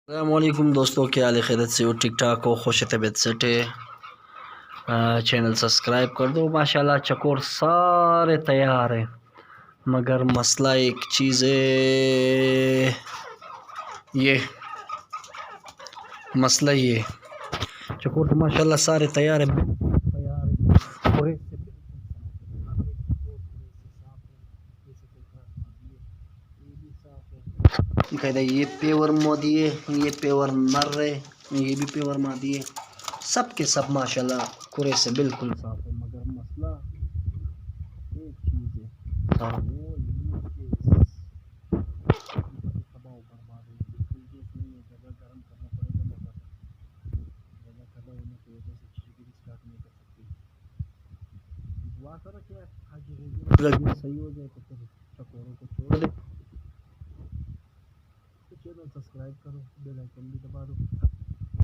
السلام علیکم دوستوں، کیا حال ہے؟ خیرت سے ہو؟ ٹھیک ٹھاک ہو؟ خوش طبیعت سے ہے؟ چینل سبسکرائب کر دو۔ ماشاءاللہ چکور سارے تیار ہیں، مگر مسئلہ ایک چیز ہے، یہ مسئلہ یہ چکور تو ماشاءاللہ سارے تیار ہیں، تیار ہیں پورے سے کہتا یہ پیور مودی ہے، یہ پیور نر ہے، یہ بھی پیور مادی ہے، سب کے سب ماشاءاللہ کرے سے بالکل صاف ہے، مگر مسئلہ ایک چیز ہے اور وہ یہ کہ تباہ و برباد ہے، بالکل جوش نہیں ہے، جگہ گرم کرنا پڑے گا، مگر جگہ ٹھنڈا ہونے کی وجہ سے چیزیں بھی اسٹارٹ نہیں کر سکتی۔ دعا کرو کہ حج ریگولر صحیح ہو جائے تو پھر چکوروں کو چھوڑ دے۔ چینل سبسکرائب کرو، بیل آئیکن بھی دبا دو۔